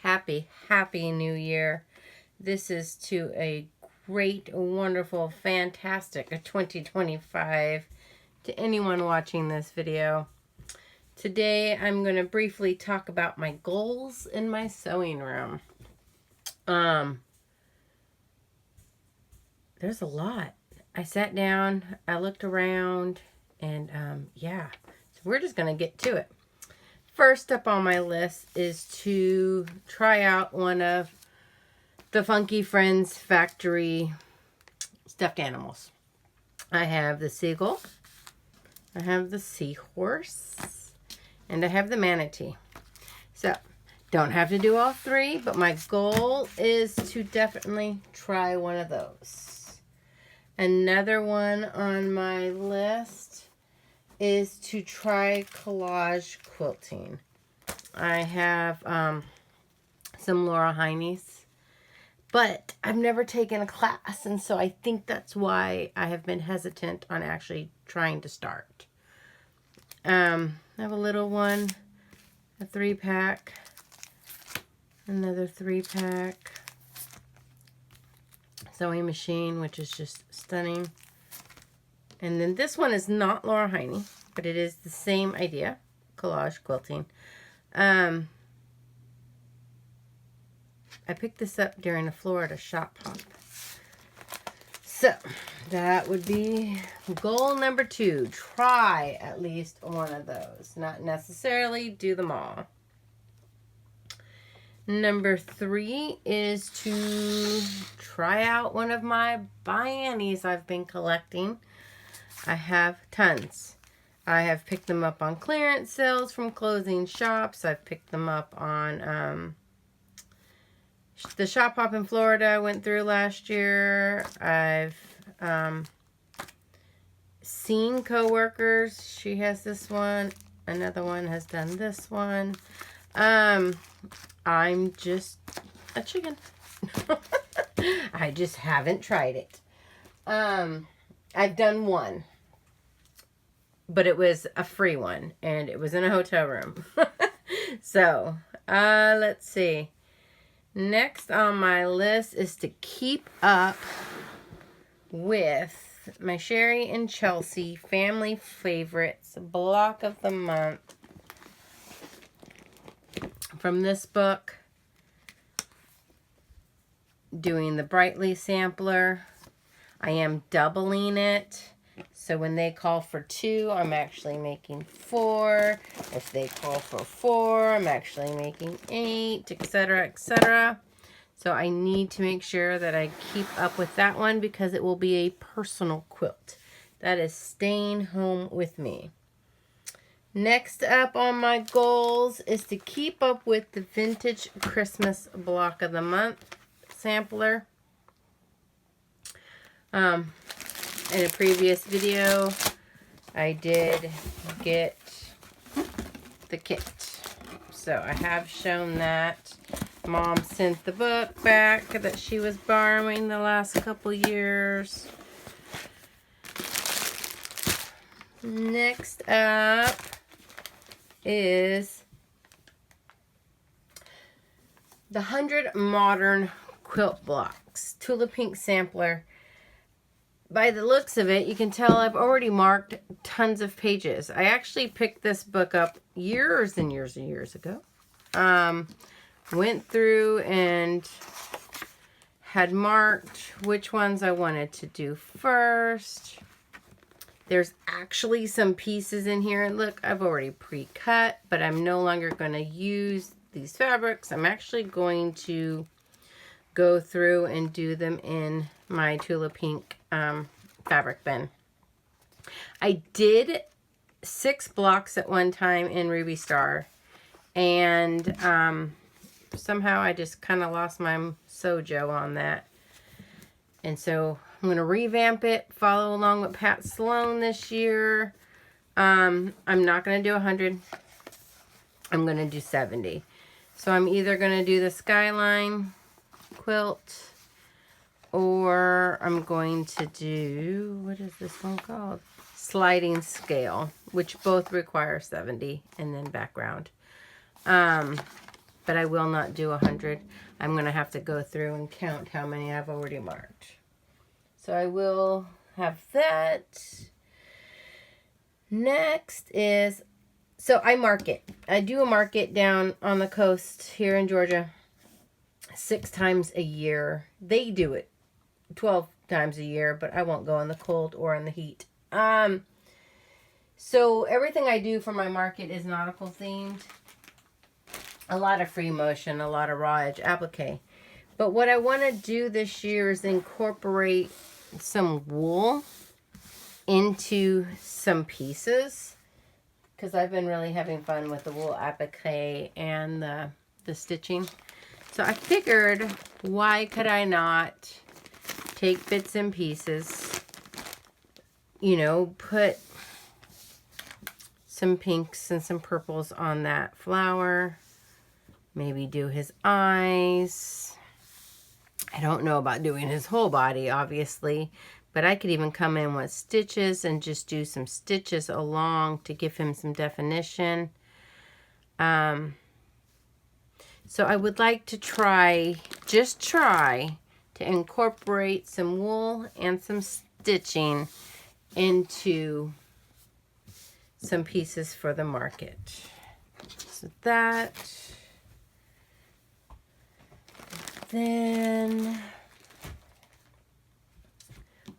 happy new year. This is to a great, wonderful, fantastic 2025 to anyone watching this video. Today I'm going to briefly talk about my goals in my sewing room. There's a lot. I sat down, I looked around, and yeah, so we're just going to get to it. First up on my list is to try out one of the Funky Friends factory stuffed animals. I have the seagull, I have the seahorse, and I have the manatee. So, don't have to do all three, but my goal is to definitely try one of those. Another one on my list is to try collage quilting. I have some Laura Heine's, but I've never taken a class, and so I think that's why I have been hesitant on actually trying to start. I have a little one, a 3-pack, another 3-pack, sewing machine, which is just stunning. And then this one is not Laura Heine, but it is the same idea, collage quilting. I picked this up during a Florida shop hop. So, that would be goal number 2. Try at least one of those. Not necessarily do them all. Number 3 is to try out one of my biannies I've been collecting. I have tons. I have picked them up on clearance sales from clothing shops. I've picked them up on the shop hop in Florida I went through last year. I've seen coworkers. She has this one. Another one has done this one. I'm just a chicken. I just haven't tried it. I've done one, but it was a free one, and it was in a hotel room. So, let's see. Next on my list is to keep up with my Sherry and Chelsea Family Favorites Block of the Month. From this book, doing the Brightly sampler. I am doubling it, so when they call for 2, I'm actually making 4. If they call for 4, I'm actually making 8, etc., etc. So I need to make sure that I keep up with that one because it will be a personal quilt. That is staying home with me. Next up on my goals is to keep up with the Vintage Christmas Block of the Month sampler. In a previous video, I did get the kit. So I have shown that. Mom sent the book back that she was borrowing the last couple years. Next up is the 100 Modern Quilt Blocks Tulip Pink Sampler. By the looks of it, you can tell I've already marked tons of pages. I actually picked this book up years and years and years ago. Went through and had marked which ones I wanted to do first. There's actually some pieces in here. Look, I've already pre-cut, but I'm no longer going to use these fabrics. I'm actually going to go through and do them in my Tulip Pink fabric bin. I did 6 blocks at one time in Ruby Star, and somehow I just kind of lost my sojo on that. And so I'm going to revamp it, follow along with Pat Sloan this year. I'm not going to do 100. I'm going to do 70. So I'm either going to do the Skyline quilt, or I'm going to do, what is this one called? Sliding Scale, which both require 70, and then background. but I will not do 100. I'm going to have to go through and count how many I've already marked. So I will have that. Next is, so I market. I do a market down on the coast here in Georgia 6 times a year. They do it 12 times a year, but I won't go in the cold or in the heat. So everything I do for my market is nautical themed. A lot of free motion, a lot of raw edge applique. But what I want to do this year is incorporate some wool into some pieces, because I've been really having fun with the wool applique and the stitching. So I figured, why could I not take bits and pieces, you know, put some pinks and some purples on that flower, maybe do his eyes. I don't know about doing his whole body, obviously, but I could even come in with stitches and just do some stitches along to give him some definition. So I would like to try to incorporate some wool and some stitching into some pieces for the market. So that. Then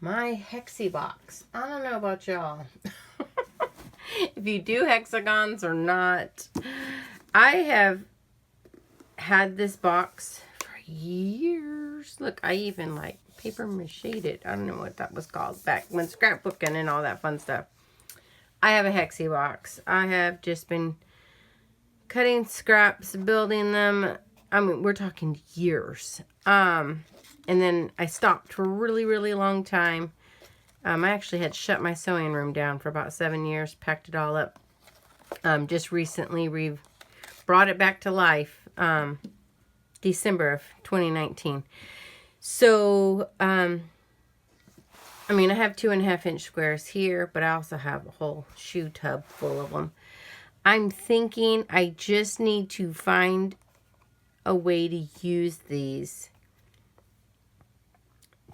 my hexie box. I don't know about y'all. If you do hexagons or not. I have had this box for years. Look, I even like paper mache'd it. I don't know what that was called back when scrapbooking and all that fun stuff. I have a hexie box. I have just been cutting scraps, building them. I mean, we're talking years. And then I stopped for a really, really long time. I actually had shut my sewing room down for about 7 years, packed it all up. Just recently brought it back to life, December of 2019. So, I mean, I have 2.5-inch squares here, but I also have a whole shoe tub full of them. I'm thinking I just need to find a way to use these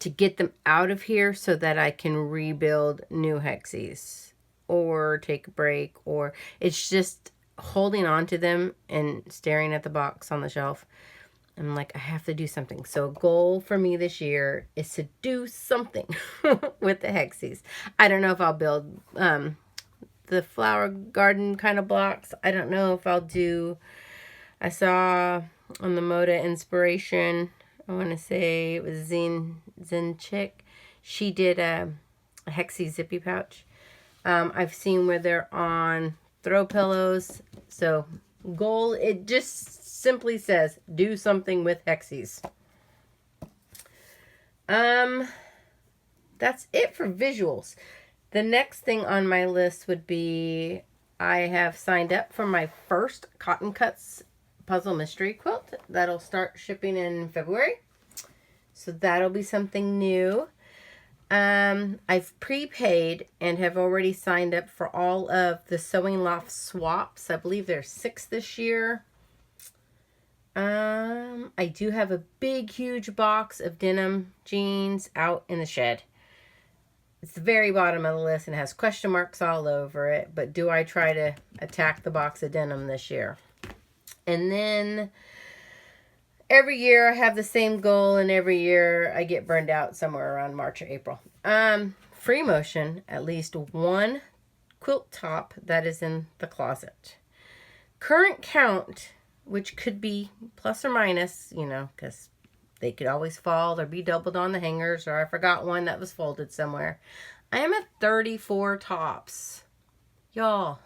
to get them out of here so that I can rebuild new hexies or take a break, or it's just holding on to them and staring at the box on the shelf. I'm like, I have to do something. So a goal for me this year is to do something with the hexies. I don't know if I'll build the flower garden kind of blocks. I don't know if I'll do, I saw on the Moda Inspiration, I want to say it was Zen Chick. She did a hexie zippy pouch. I've seen where they're on throw pillows. So goal, it just simply says do something with hexies. That's it for visuals. The next thing on my list would be, I have signed up for my first Cotton Cuts puzzle mystery quilt. That'll start shipping in February. So that'll be something new. I've prepaid and have already signed up for all of the Sewing Loft swaps. I believe there's 6 this year. I do have a big, huge box of denim jeans out in the shed. It's the very bottom of the list and has question marks all over it. But do I try to attack the box of denim this year? And then every year I have the same goal, and every year I get burned out somewhere around March or April. Free motion, at least one quilt top that is in the closet. Current count, which could be plus or minus, you know, because they could always fall or be doubled on the hangers, or I forgot one that was folded somewhere. I am at 34 tops. Y'all.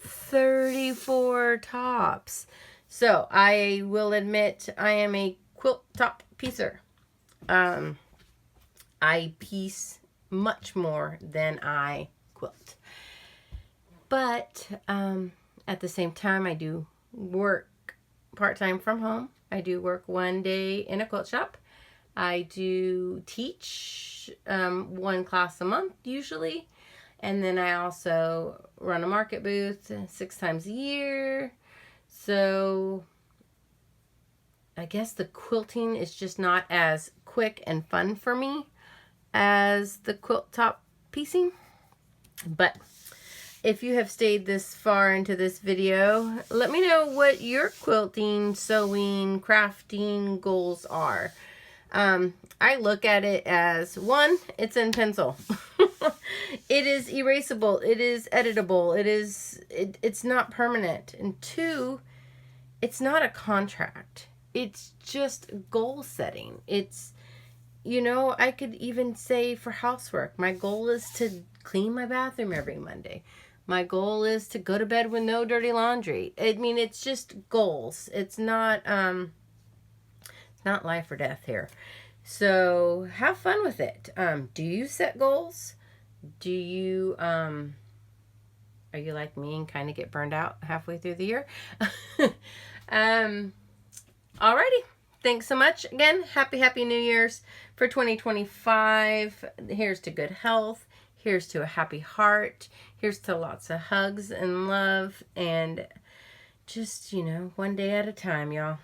34 tops. So I will admit I am a quilt top piecer. I piece much more than I quilt. But at the same time, I do work part-time from home. I do work 1 day in a quilt shop. I do teach 1 class a month usually. And then I also run a market booth 6 times a year. So I guess the quilting is just not as quick and fun for me as the quilt top piecing. But if you have stayed this far into this video, let me know what your quilting, sewing, crafting goals are. I look at it as, one, it's in pencil. It is erasable. It is editable. It's not permanent. And two, it's not a contract. It's just goal setting. It's, you know, I could even say for housework, my goal is to clean my bathroom every Monday. My goal is to go to bed with no dirty laundry. I mean, it's just goals. It's not life or death here. So have fun with it. Do you set goals? Do you, are you like me and kind of get burned out halfway through the year? Alrighty. Thanks so much. Again, happy New Year's for 2025. Here's to good health. Here's to a happy heart. Here's to lots of hugs and love. And just, you know, one day at a time, y'all.